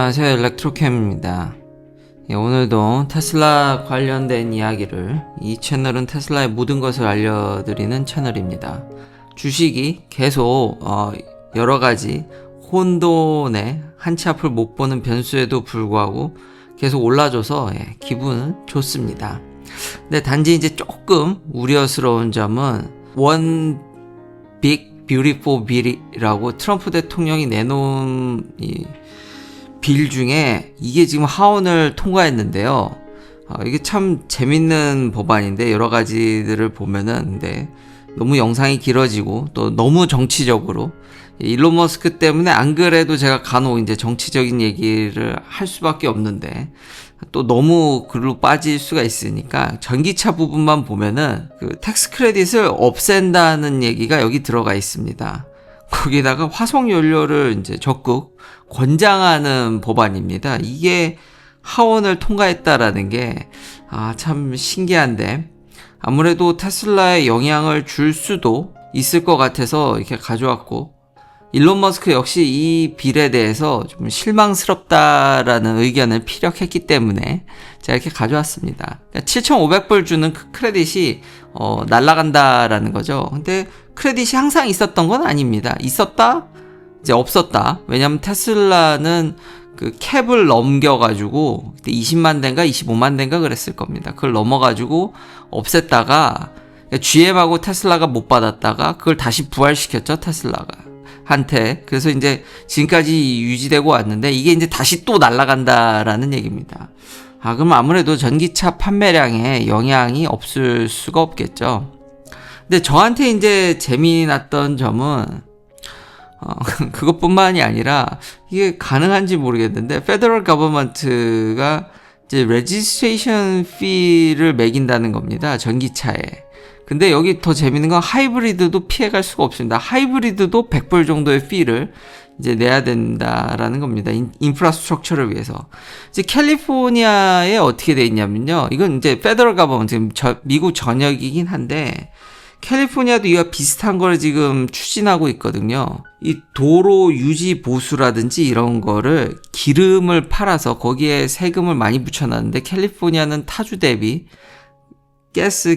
안녕하세요, 일렉트로캠입니다. 오늘도 테슬라 관련된 이야기를, 이 채널은 테슬라의 모든 것을 알려드리는 채널입니다. 주식이 계속 여러가지 혼돈에 한 치 앞을 못 보는 변수에도 불구하고 계속 올라줘서 기분은 좋습니다. 근데 단지 이제 조금 우려스러운 점은 One Big Beautiful Bill이라고 트럼프 대통령이 내놓은 이 빌 중에 이게 지금 하원을 통과했는데요. 이게 참 재밌는 법안인데 여러 가지들을 보면은 근데 너무 영상이 길어지고 또 너무 정치적으로 일론 머스크 때문에 안 그래도 제가 간혹 이제 정치적인 얘기를 할 수밖에 없는데 또 너무 글로 빠질 수가 있으니까 전기차 부분만 보면은 그 텍스 크레딧을 없앤다는 얘기가 여기 들어가 있습니다. 거기다가 화석 연료를 이제 적극 권장하는 법안입니다. 이게 하원을 통과했다라는 게 참 신기한데 아무래도 테슬라에 영향을 줄 수도 있을 것 같아서 이렇게 가져왔고, 일론 머스크 역시 이 빌에 대해서 좀 실망스럽다라는 의견을 피력했기 때문에 제가 이렇게 가져왔습니다. 7,500불 주는 그 크레딧이 날아간다라는 거죠. 근데 크레딧이 항상 있었던 건 아닙니다. 있었다? 이제 없었다. 왜냐면 테슬라는 그 캡을 넘겨가지고 20만 대인가 25만 대인가 그랬을 겁니다. 그걸 넘어가지고 없앴다가 GM하고 테슬라가 못 받았다가 그걸 다시 부활시켰죠, 테슬라가 한테. 그래서 이제 지금까지 유지되고 왔는데 이게 이제 다시 또 날아간다라는 얘기입니다. 그럼 아무래도 전기차 판매량에 영향이 없을 수가 없겠죠. 근데 저한테 이제 재미났던 점은 그것뿐만이 아니라 이게 가능한지 모르겠는데 Federal Government가 이제 Registration Fee를 매긴다는 겁니다, 전기차에. 근데 여기 더 재밌는 건 하이브리드도 피해갈 수가 없습니다. 하이브리드도 100불 정도의 피를 이제 내야 된다라는 겁니다. 인프라스트럭처를 위해서. 이제 캘리포니아에 어떻게 돼 있냐면요. 이건 이제 페더럴 가버먼트, 미국 전역이긴 한데 캘리포니아도 이와 비슷한 걸 지금 추진하고 있거든요. 이 도로 유지 보수라든지 이런 거를 기름을 팔아서 거기에 세금을 많이 붙여놨는데 캘리포니아는 타주 대비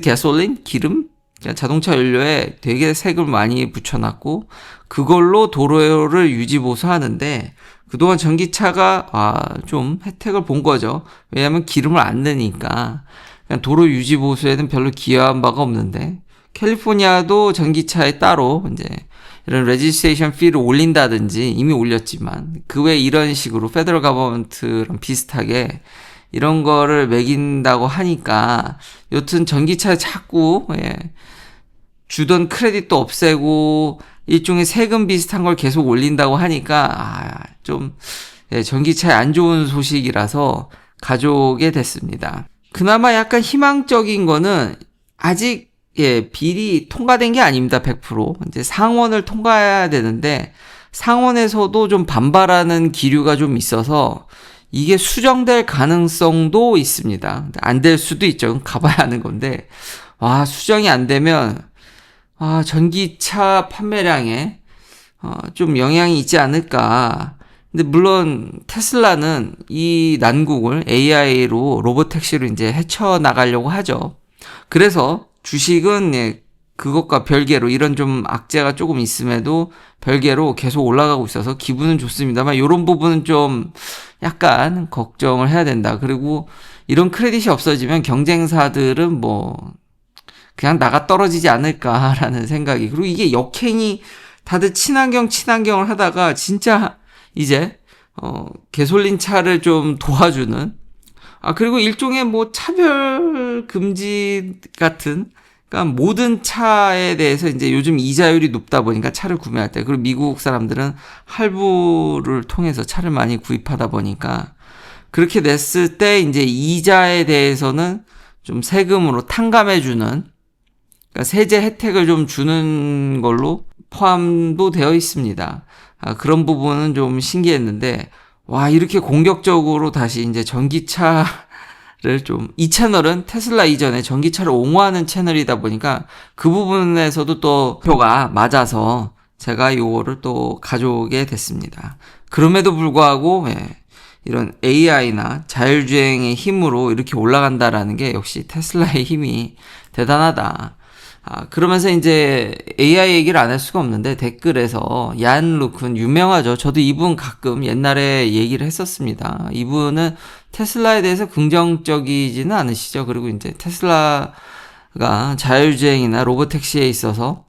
가솔린, 기름, 자동차 연료에 되게 세금을 많이 붙여놨고 그걸로 도로를 유지 보수하는데 그동안 전기차가 좀 혜택을 본 거죠. 왜냐하면 기름을 안 넣으니까 그냥 도로 유지 보수에는 별로 기여한 바가 없는데 캘리포니아도 전기차에 따로 이제 이런 레지스트레이션 피를 올린다든지 이미 올렸지만 그 외에 이런 식으로 페더럴 가버먼트랑 비슷하게 이런 거를 매긴다고 하니까 여튼 전기차에 자꾸 주던 크레딧도 없애고 일종의 세금 비슷한 걸 계속 올린다고 하니까 좀 전기차에 안 좋은 소식이라서 가져오게 됐습니다. 그나마 약간 희망적인 거는 아직 빌이 통과된 게 아닙니다. 100%. 이제 상원을 통과해야 되는데 상원에서도 좀 반발하는 기류가 좀 있어서 이게 수정될 가능성도 있습니다. 안 될 수도 있죠. 가봐야 하는 건데 수정이 안 되면 전기차 판매량에 좀 영향이 있지 않을까. 근데 물론 테슬라는 이 난국을 AI로 로보택시로 이제 헤쳐나가려고 하죠. 그래서 주식은 그것과 별개로 이런 좀 악재가 조금 있음에도 별개로 계속 올라가고 있어서 기분은 좋습니다만 이런 부분은 좀 약간 걱정을 해야 된다. 그리고 이런 크레딧이 없어지면 경쟁사들은 그냥 나가 떨어지지 않을까라는 생각이. 그리고 이게 역행이 다들 친환경을 하다가 진짜 이제 가솔린 차를 좀 도와주는 그리고 일종의 차별 금지 같은, 그러니까 모든 차에 대해서 이제 요즘 이자율이 높다 보니까 차를 구매할 때, 그리고 미국 사람들은 할부를 통해서 차를 많이 구입하다 보니까 그렇게 냈을 때 이제 이자에 대해서는 좀 세금으로 탕감해주는, 그러니까 세제 혜택을 좀 주는 걸로 포함도 되어 있습니다. 그런 부분은 좀 신기했는데, 이렇게 공격적으로 다시 이제 전기차를 이 채널은 테슬라 이전에 전기차를 옹호하는 채널이다 보니까 그 부분에서도 또 표가 맞아서 제가 요거를 또 가져오게 됐습니다. 그럼에도 불구하고 이런 AI나 자율주행의 힘으로 이렇게 올라간다라는 게 역시 테슬라의 힘이 대단하다. 그러면서 이제 AI 얘기를 안 할 수가 없는데 댓글에서 얀 루큰 유명하죠. 저도 이분 가끔 옛날에 얘기를 했었습니다. 이분은 테슬라에 대해서 긍정적이지는 않으시죠. 그리고 이제 테슬라가 자율주행이나 로보택시에 있어서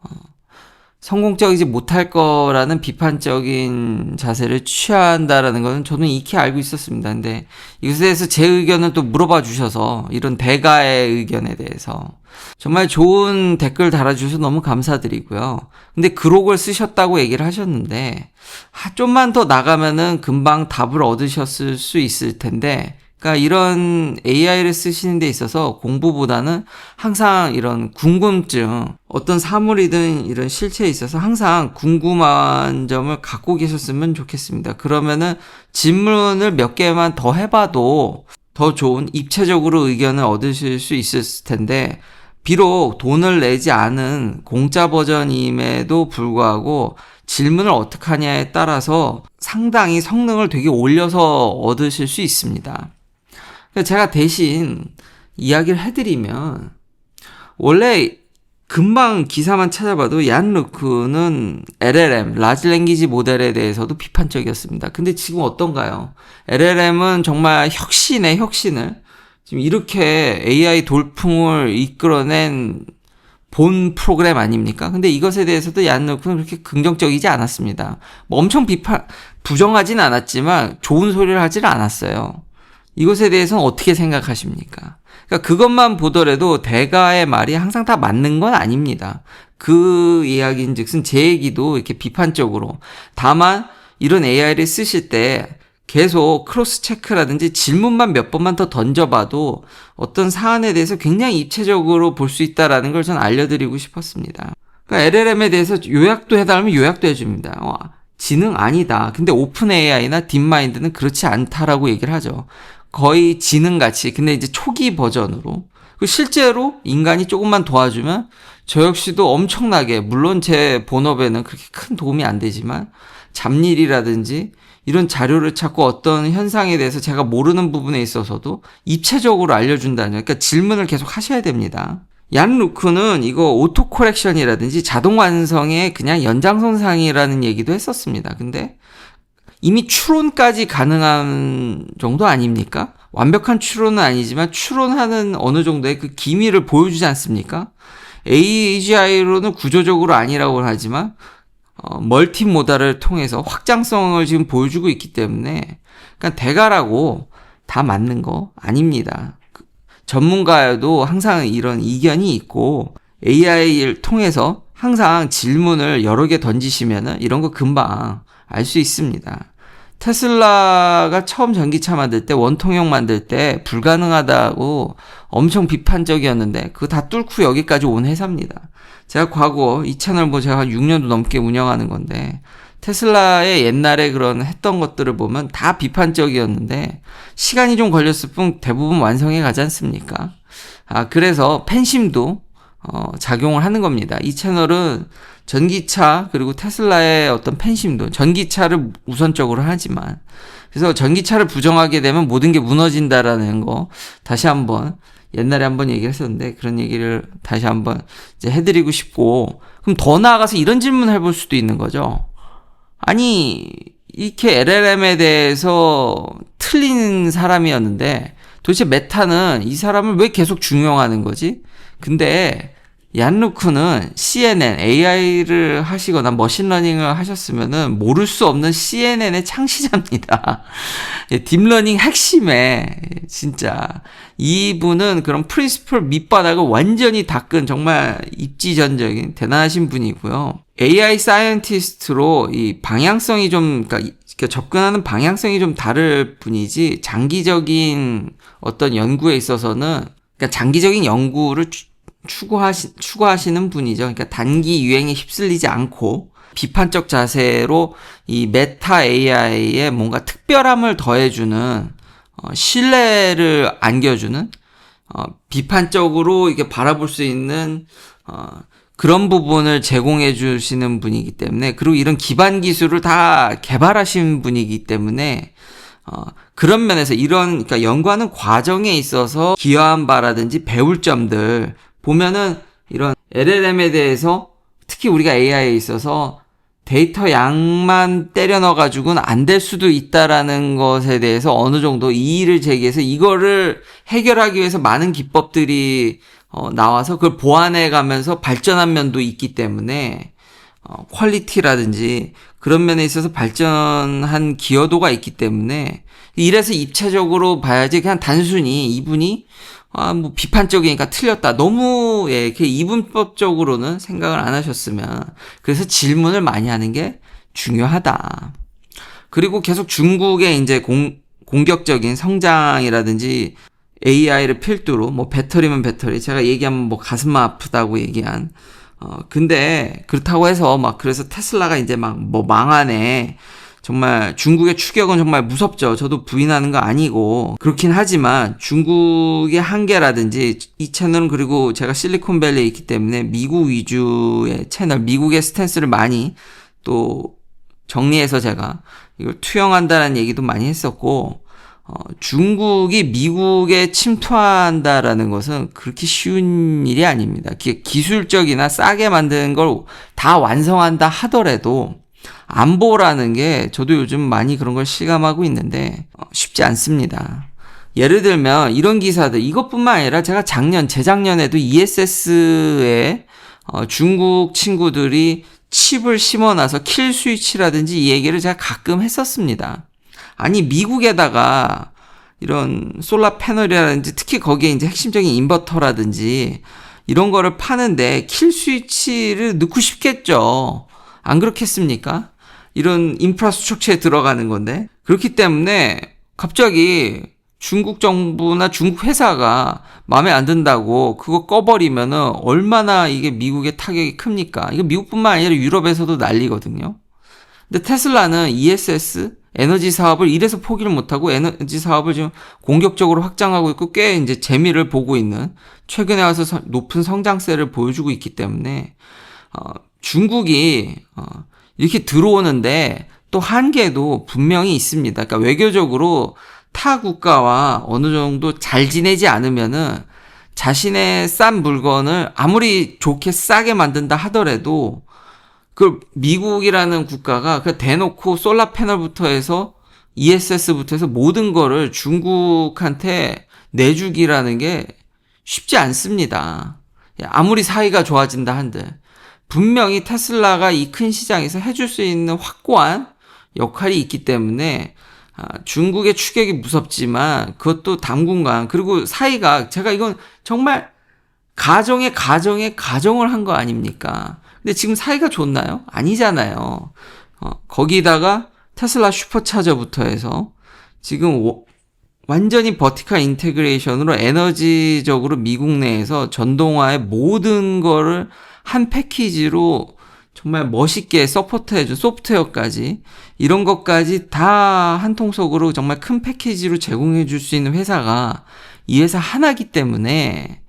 성공적이지 못할 거라는 비판적인 자세를 취한다라는 것은 저는 익히 알고 있었습니다. 근데 이것에 대해서 제 의견을 또 물어봐 주셔서 이런 대가의 의견에 대해서 정말 좋은 댓글 달아주셔서 너무 감사드리고요. 근데 그록을 쓰셨다고 얘기를 하셨는데 좀만 더 나가면은 금방 답을 얻으셨을 수 있을 텐데, 그러니까 이런 AI를 쓰시는 데 있어서 공부보다는 항상 이런 궁금증, 어떤 사물이든 이런 실체에 있어서 항상 궁금한 점을 갖고 계셨으면 좋겠습니다. 그러면은 질문을 몇 개만 더 해봐도 더 좋은 입체적으로 의견을 얻으실 수 있을 텐데, 비록 돈을 내지 않은 공짜 버전임에도 불구하고 질문을 어떻게 하냐에 따라서 상당히 성능을 되게 올려서 얻으실 수 있습니다. 제가 대신 이야기를 해드리면, 원래 금방 기사만 찾아봐도 얀 루크는 LLM, 라지 랭귀지 모델에 대해서도 비판적이었습니다. 근데 지금 어떤가요? LLM은 정말 혁신의 혁신을, 지금 이렇게 AI 돌풍을 이끌어낸 본 프로그램 아닙니까? 근데 이것에 대해서도 얀 루크는 그렇게 긍정적이지 않았습니다. 뭐 엄청 부정하진 않았지만 좋은 소리를 하질 않았어요. 이것에 대해서는 어떻게 생각하십니까? 그러니까 그것만 보더라도 대가의 말이 항상 다 맞는 건 아닙니다. 그 이야기인 즉슨 제 얘기도 이렇게 비판적으로. 다만 이런 AI를 쓰실 때 계속 크로스 체크라든지 질문만 몇 번만 더 던져봐도 어떤 사안에 대해서 굉장히 입체적으로 볼 수 있다라는 걸 전 알려드리고 싶었습니다. 그러니까 LLM에 대해서 요약도 해달라면 요약도 해줍니다. 지능 아니다. 근데 오픈 AI나 딥마인드는 그렇지 않다라고 얘기를 하죠. 거의 지능같이, 근데 이제 초기 버전으로. 실제로 인간이 조금만 도와주면 저 역시도 엄청나게, 물론 제 본업에는 그렇게 큰 도움이 안 되지만 잡일이라든지 이런 자료를 찾고 어떤 현상에 대해서 제가 모르는 부분에 있어서도 입체적으로 알려준다는, 그러니까 질문을 계속 하셔야 됩니다. 얀 루크는 이거 오토 코렉션이라든지 자동 완성의 그냥 연장선상이라는 얘기도 했었습니다. 근데 이미 추론까지 가능한 정도 아닙니까? 완벽한 추론은 아니지만 추론하는 어느 정도의 그 기미를 보여주지 않습니까? AGI로는 구조적으로 아니라고 하지만 멀티모달을 통해서 확장성을 지금 보여주고 있기 때문에, 그러니까 대가라고 다 맞는 거 아닙니다. 전문가여도 항상 이런 이견이 있고 AI를 통해서 항상 질문을 여러 개 던지시면은 이런 거 금방 알 수 있습니다. 테슬라가 처음 전기차 만들 때, 원통형 만들 때 불가능하다고 엄청 비판적이었는데 그거 다 뚫고 여기까지 온 회사입니다. 제가 과거 이 채널 제가 한 6년도 넘게 운영하는 건데, 테슬라의 옛날에 그런 했던 것들을 보면 다 비판적이었는데 시간이 좀 걸렸을 뿐 대부분 완성해 가지 않습니까? 그래서 팬심도 작용을 하는 겁니다. 이 채널은 전기차 그리고 테슬라의 어떤 팬심도, 전기차를 우선적으로 하지만, 그래서 전기차를 부정하게 되면 모든 게 무너진다라는 거 다시 한번, 옛날에 한번 얘기를 했었는데 그런 얘기를 다시 한번 이제 해드리고 싶고, 그럼 더 나아가서 이런 질문을 해볼 수도 있는 거죠. 아니, 이렇게 LLM에 대해서 틀린 사람이었는데 도대체 메타는 이 사람을 왜 계속 중용하는 거지? 근데 얀 루크는 CNN, AI를 하시거나 머신러닝을 하셨으면은 모를 수 없는 CNN의 창시자입니다. 딥러닝 핵심에, 진짜 이분은 그런 프린시플 밑바닥을 완전히 닦은 정말 입지전적인 대단하신 분이고요. AI 사이언티스트로 이 방향성이 좀, 그러니까 접근하는 방향성이 좀 다를 뿐이지, 장기적인 어떤 연구에 있어서는, 그러니까 장기적인 연구를 추구하시는 분이죠. 그러니까 단기 유행에 휩쓸리지 않고 비판적 자세로 이 메타 AI에 뭔가 특별함을 더해주는, 신뢰를 안겨주는, 비판적으로 이게 바라볼 수 있는 그런 부분을 제공해 주시는 분이기 때문에, 그리고 이런 기반 기술을 다 개발하신 분이기 때문에 그런 면에서 그러니까 연구하는 과정에 있어서 기여한 바라든지 배울 점들 보면은 이런 LLM에 대해서 특히 우리가 AI에 있어서 데이터 양만 때려 넣어가지고는 안 될 수도 있다라는 것에 대해서 어느 정도 이의를 제기해서 이거를 해결하기 위해서 많은 기법들이 나와서 그걸 보완해 가면서 발전한 면도 있기 때문에 퀄리티라든지 그런 면에 있어서 발전한 기여도가 있기 때문에 이래서 입체적으로 봐야지 그냥 단순히 이분이 뭐 비판적이니까 틀렸다. 너무 이렇게 이분법적으로는 생각을 안 하셨으면 그래서 질문을 많이 하는 게 중요하다. 그리고 계속 중국의 이제 공격적인 성장이라든지 AI를 필두로 뭐 배터리면 배터리 제가 얘기하면 뭐 가슴 아프다고 얘기한 근데 그렇다고 해서 막 그래서 테슬라가 이제 막 뭐 망하네. 정말 중국의 추격은 정말 무섭죠. 저도 부인하는 거 아니고 그렇긴 하지만 중국의 한계라든지 이 채널은 그리고 제가 실리콘밸리에 있기 때문에 미국 위주의 채널, 미국의 스탠스를 많이 또 정리해서 제가 이걸 투영한다는 얘기도 많이 했었고 중국이 미국에 침투한다라는 것은 그렇게 쉬운 일이 아닙니다. 기술적이나 싸게 만드는 걸 다 완성한다 하더라도 안보라는 게 저도 요즘 많이 그런 걸 실감하고 있는데 쉽지 않습니다. 예를 들면 이런 기사들 이것뿐만 아니라 제가 재작년에도 ESS에 중국 친구들이 칩을 심어놔서 킬 스위치라든지 이 얘기를 제가 가끔 했었습니다. 아니 미국에다가 이런 솔라 패널이라든지 특히 거기에 이제 핵심적인 인버터라든지 이런 거를 파는데 킬 스위치를 넣고 싶겠죠. 안 그렇겠습니까? 이런 인프라 수축체에 들어가는 건데 그렇기 때문에 갑자기 중국 정부나 중국 회사가 마음에 안 든다고 그거 꺼버리면은 얼마나 이게 미국의 타격이 큽니까? 이거 미국뿐만 아니라 유럽에서도 난리거든요. 근데 테슬라는 ESS 에너지 사업을 이래서 포기를 못하고 에너지 사업을 지금 공격적으로 확장하고 있고 꽤 이제 재미를 보고 있는 최근에 와서 높은 성장세를 보여주고 있기 때문에 중국이 이렇게 들어오는데 또 한계도 분명히 있습니다. 그러니까 외교적으로 타 국가와 어느 정도 잘 지내지 않으면은 자신의 싼 물건을 아무리 좋게 싸게 만든다 하더라도 그 미국이라는 국가가 그 대놓고 솔라 패널부터 해서 ESS부터 해서 모든 거를 중국한테 내주기라는 게 쉽지 않습니다. 아무리 사이가 좋아진다 한들 분명히 테슬라가 이 큰 시장에서 해줄 수 있는 확고한 역할이 있기 때문에 중국의 추격이 무섭지만 그것도 당분간 그리고 사이가 제가 이건 정말 가정을 한 거 아닙니까? 근데 지금 사이가 좋나요? 아니잖아요. 거기다가 테슬라 슈퍼차저부터 해서 지금 완전히 버티컬 인테그레이션으로 에너지적으로 미국 내에서 전동화의 모든 거를 한 패키지로 정말 멋있게 서포트해준 소프트웨어까지 이런 것까지 다 한 통속으로 정말 큰 패키지로 제공해줄 수 있는 회사가 이 회사 하나이기 때문에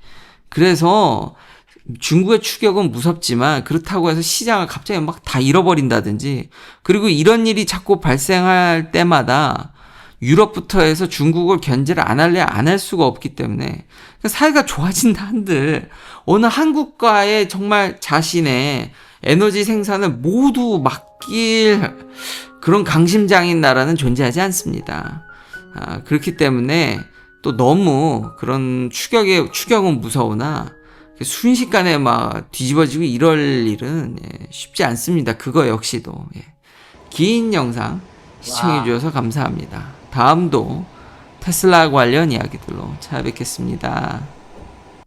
그래서 중국의 추격은 무섭지만 그렇다고 해서 시장을 갑자기 막 다 잃어버린다든지 그리고 이런 일이 자꾸 발생할 때마다 유럽부터 해서 중국을 견제를 안 할 수가 없기 때문에 사이가 좋아진다 한들 어느 한 국가의 정말 자신의 에너지 생산을 모두 맡길 그런 강심장인 나라는 존재하지 않습니다. 그렇기 때문에 또 너무 그런 추격은 무서우나 순식간에 막 뒤집어지고 이럴 일은 쉽지 않습니다. 그거 역시도. 긴 영상 시청해주셔서 감사합니다. 다음도 테슬라 관련 이야기들로 찾아뵙겠습니다.